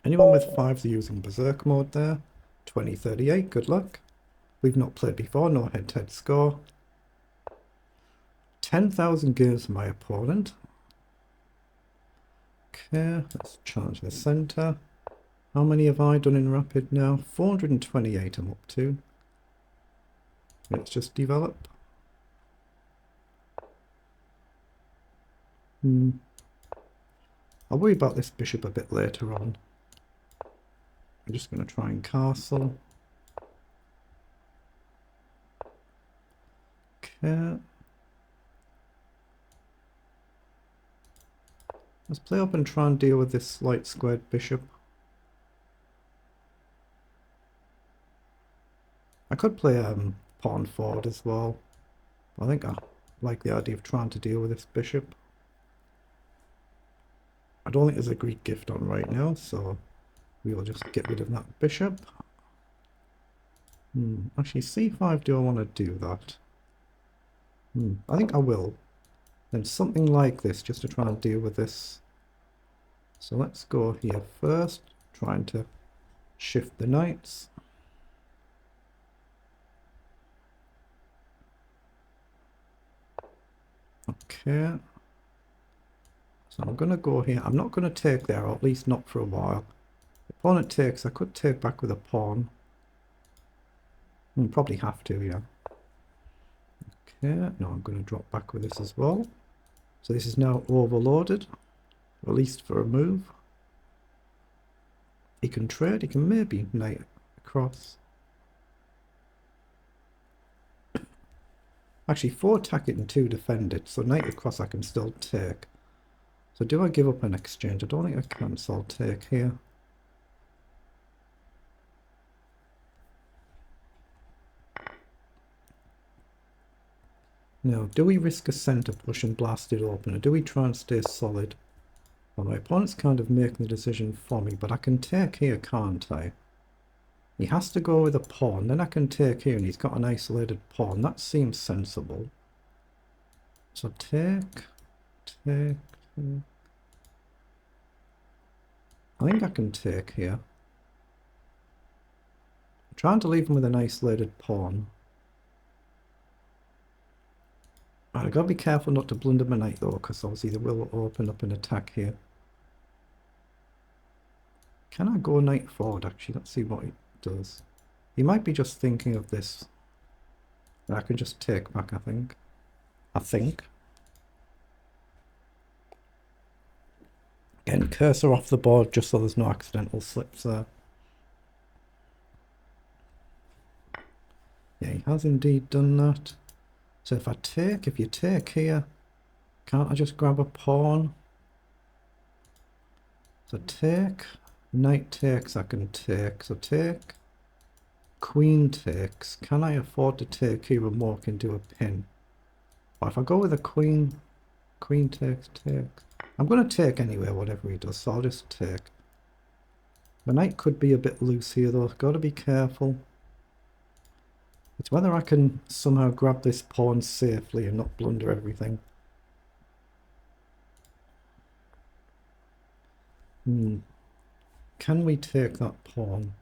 Anyone with fives are using berserk mode there. 2038, good luck. We've not played before, no head-to-head score. 10,000 games for my opponent. Okay, let's challenge the centre. How many have I done in rapid now? 428 I'm up to. Let's just develop. I'll worry about this bishop a bit later on. I'm just going to try and castle. Okay. Let's play up and try and deal with this slight squared bishop. I could play pawn forward as well. I think I like the idea of trying to deal with this bishop. I don't think there's a Greek gift on right now, so we will just get rid of that bishop. Actually, c5, do I want to do that? I think I will. Then something like this, just to try and deal with this. So let's go here first, trying to shift the knights. Okay. So I'm going to go here. I'm not going to take there, or at least not for a while. The opponent takes, I could take back with a pawn. Probably have to, yeah. Okay, no, I'm going to drop back with this as well. So this is now overloaded, at least for a move. He can trade, he can maybe knight across. Actually, 4 attack it and 2 defend it, so knight across I can still take. So do I give up an exchange? I don't think I can, so I'll take here. Now, do we risk a centre push and blast it open, or do we try and stay solid? Well, my opponent's kind of making the decision for me, but I can take here, can't I? He has to go with a pawn, then I can take here, and he's got an isolated pawn. That seems sensible. So take. I think I can take here. I'm trying to leave him with an isolated pawn. I've got to be careful not to blunder my knight though, because obviously they will open up an attack here. Can I go knight forward actually? Let's see what it does. He might be just thinking of this. I can just take back, I think. Again, cursor off the board just so there's no accidental slips there. Yeah, he has indeed done that. So if you take here, can't I just grab a pawn? So take, knight takes, I can take. So take, queen takes. Can I afford to take here and walk into a pin? Or if I go with a queen, queen takes, takes. I'm going to take anyway, whatever he does, so I'll just take. The knight could be a bit loose here though, got to be careful. It's whether I can somehow grab this pawn safely and not blunder everything. Can we take that pawn?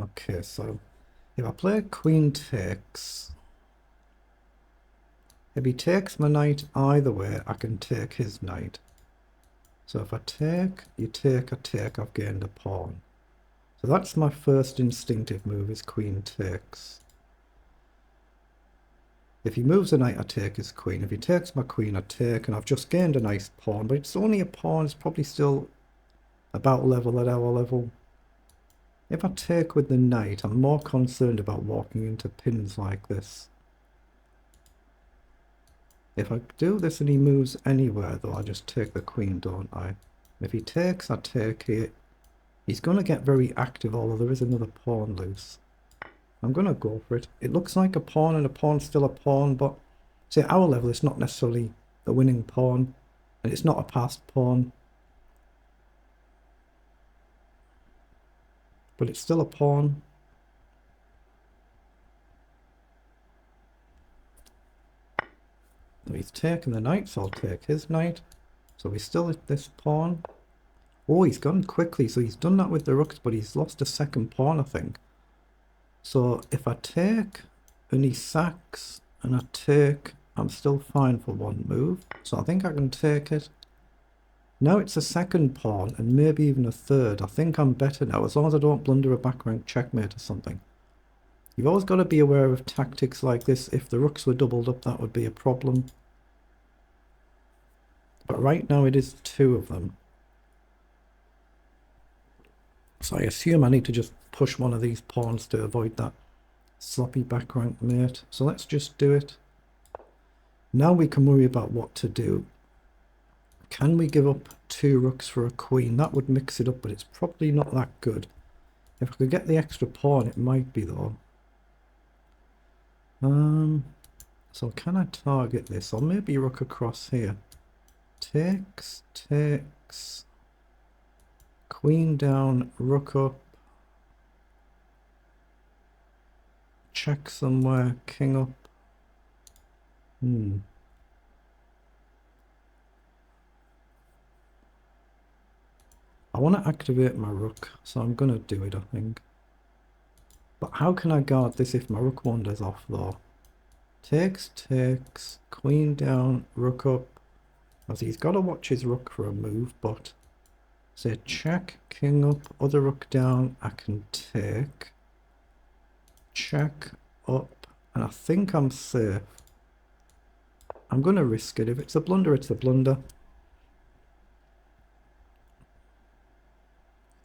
Okay, so if I play queen takes, if he takes my knight either way, I can take his knight. So if I take, you take, I take, I've gained a pawn. So that's my first instinctive move, is queen takes. If he moves a knight, I take his queen. If he takes my queen, I take, and I've just gained a nice pawn, but it's only a pawn, it's probably still about level at our level. If I take with the knight, I'm more concerned about walking into pins like this. If I do this and he moves anywhere, though, I just take the queen, don't I? If he takes, I take here. He's going to get very active, although there is another pawn loose. I'm going to go for it. It looks like a pawn, and a pawn's still a pawn, but say at our level, it's not necessarily the winning pawn, and it's not a passed pawn. But it's still a pawn. So he's taken the knight, so I'll take his knight. So we still at this pawn. Oh, he's gone quickly, so he's done that with the rooks, but he's lost a second pawn, I think. So if I take and he sacks and I take, I'm still fine for one move. So I think I can take it. Now it's a second pawn and maybe even a third. I think I'm better now, as long as I don't blunder a back rank checkmate or something. You've always got to be aware of tactics like this. If the rooks were doubled up, that would be a problem. But right now it is two of them. So I assume I need to just push one of these pawns to avoid that sloppy back rank mate. So let's just do it. Now we can worry about what to do. Can we give up two rooks for a queen? That would mix it up, but it's probably not that good. If I could get the extra pawn, it might be though. So can I target this? Or maybe rook across here. Takes, takes. Queen down, rook up. Check somewhere, king up. I want to activate my rook, so I'm going to do it, I think. But how can I guard this if my rook wanders off, though? Takes, takes, queen down, rook up. As he's got to watch his rook for a move, but... say check, king up, other rook down, I can take. Check, up, and I think I'm safe. I'm going to risk it. If it's a blunder, it's a blunder.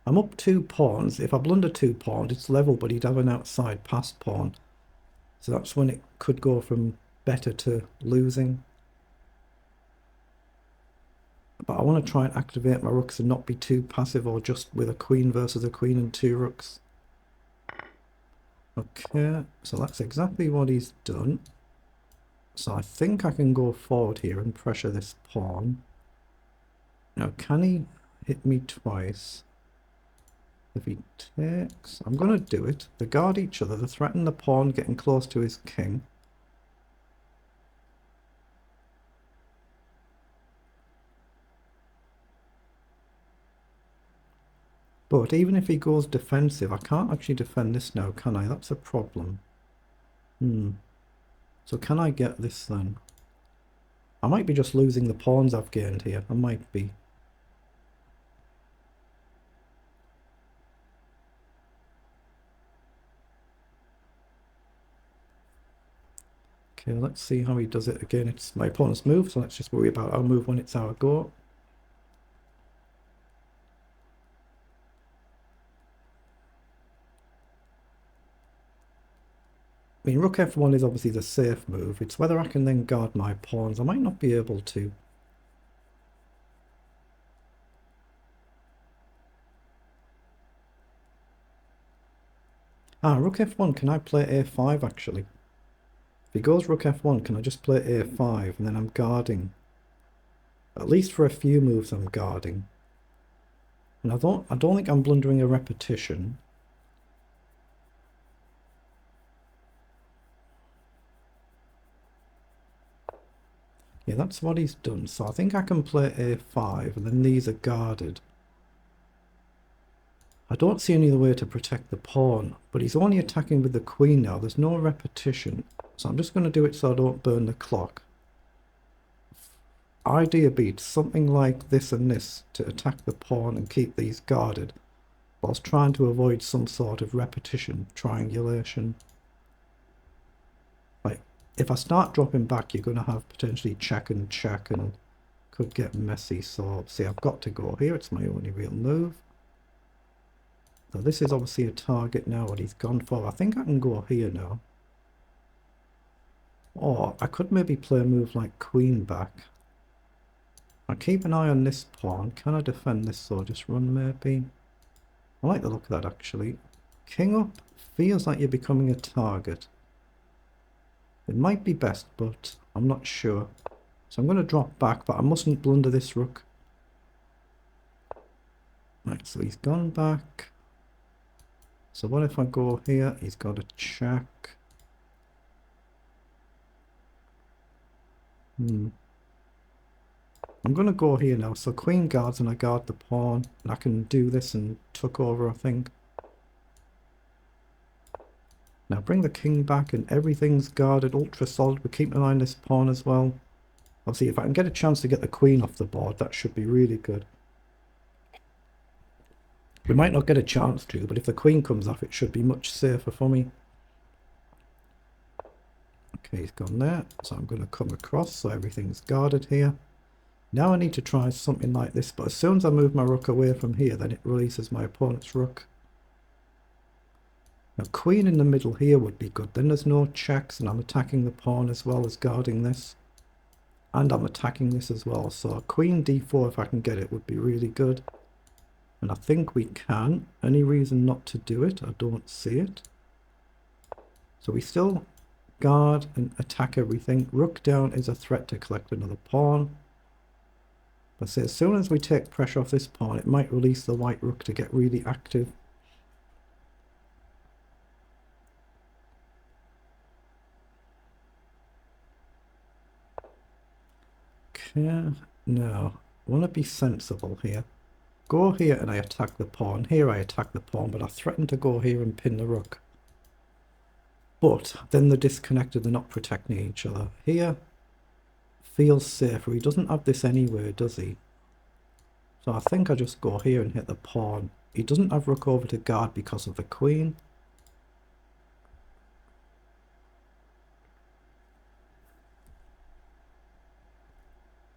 I'm up two pawns. If I blunder two pawns, it's level, but he'd have an outside pass pawn. So that's when it could go from better to losing. But I want to try and activate my rooks and not be too passive, or just with a queen versus a queen and two rooks. Okay, so that's exactly what he's done. So I think I can go forward here and pressure this pawn. Now, can he hit me twice? If he takes, I'm going to do it. They guard each other. They threaten the pawn getting close to his king. But even if he goes defensive, I can't actually defend this now, can I? That's a problem. So can I get this then? I might be just losing the pawns I've gained here. I might be. Okay, let's see how he does it again. It's my opponent's move, so let's just worry about our move when it's our go. I mean, rook f1 is obviously the safe move. It's whether I can then guard my pawns. I might not be able to. Ah, rook f1. Can I play a5 actually? If he goes rook f1, can I just play a5 and then I'm guarding? At least for a few moves I'm guarding. And I don't think I'm blundering a repetition. Yeah, that's what he's done. So I think I can play a5 and then these are guarded. I don't see any other way to protect the pawn, but he's only attacking with the queen now. There's no repetition. So I'm just going to do it so I don't burn the clock. Idea beats something like this and this to attack the pawn and keep these guarded, whilst trying to avoid some sort of repetition, triangulation. Like, if I start dropping back, you're going to have potentially check and could get messy. So, see, I've got to go here. It's my only real move. So this is obviously a target now, what he's gone for. I think I can go here now. Or I could maybe play a move like queen back. I'll keep an eye on this pawn. Can I defend this or just run maybe? I like the look of that actually. King up feels like you're becoming a target. It might be best, but I'm not sure. So I'm going to drop back, but I mustn't blunder this rook. Right, so he's gone back. So what if I go here? He's got a check. I'm going to go here now. So queen guards and I guard the pawn. And I can do this and tuck over, I think. Now bring the king back and everything's guarded, ultra solid. We're keeping an eye on this pawn as well. Obviously, if I can get a chance to get the queen off the board, that should be really good. We might not get a chance to, but if the queen comes off, it should be much safer for me. Okay, he's gone there. So I'm going to come across, so everything's guarded here. Now I need to try something like this, but as soon as I move my rook away from here, then it releases my opponent's rook. Now queen in the middle here would be good. Then there's no checks, and I'm attacking the pawn as well as guarding this. And I'm attacking this as well. So queen d4, if I can get it, would be really good. And I think we can. Any reason not to do it? I don't see it. So we still guard and attack everything. Rook down is a threat to collect another pawn. But say as soon as we take pressure off this pawn, it might release the white rook to get really active. Okay, now I want to be sensible here. Go here and I attack the pawn. Here I attack the pawn, but I threaten to go here and pin the rook. But then they're disconnected, they're not protecting each other. Here feels safer. He doesn't have this anywhere, does he? So I think I just go here and hit the pawn. He doesn't have rook over to guard because of the queen.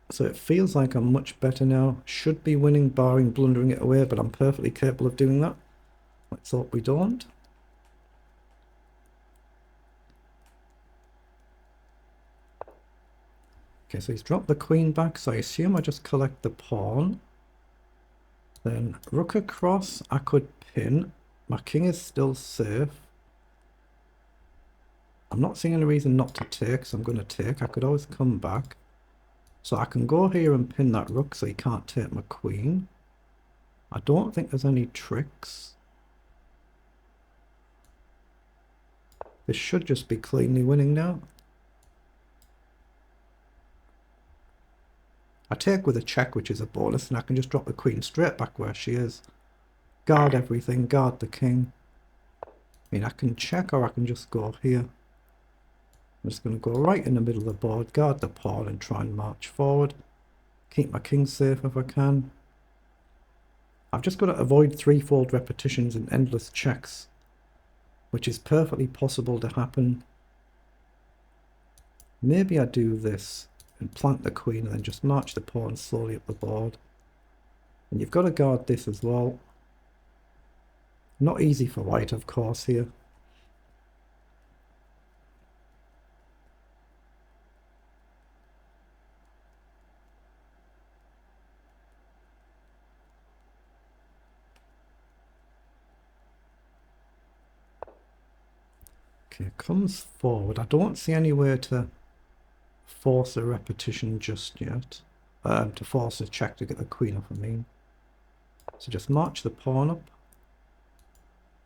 So it feels like I'm much better now. Should be winning, barring blundering it away, but I'm perfectly capable of doing that. Let's hope we don't. Okay, so he's dropped the queen back, so I assume I just collect the pawn. Then rook across, I could pin. My king is still safe. I'm not seeing any reason not to take, so I'm going to take. I could always come back. So I can go here and pin that rook so he can't take my queen. I don't think there's any tricks. This should just be cleanly winning now. I take with a check, which is a bonus, and I can just drop the queen straight back where she is. Guard everything, guard the king. I mean, I can check or I can just go here. I'm just going to go right in the middle of the board, guard the pawn and try and march forward. Keep my king safe if I can. I've just got to avoid threefold repetitions and endless checks, which is perfectly possible to happen. Maybe I do this and plant the queen and then just march the pawn slowly up the board. And you've got to guard this as well. Not easy for white, of course, here. Okay, comes forward. I don't see anywhere to force a repetition just yet. To force a check to get the queen off, I mean. So just march the pawn up.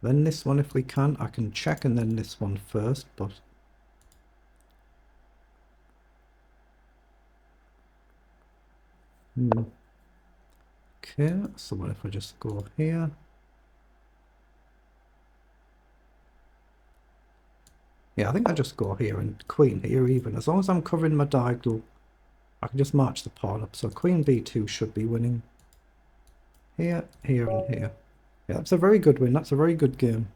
Then this one if we can. I can check and then this one first, but... Okay, so what if I just go here? Yeah, I think I just go here and queen here even. As long as I'm covering my diagonal, I can just march the pawn up. So queen b2 should be winning. Here, here and here. Yeah, that's a very good win. That's a very good game.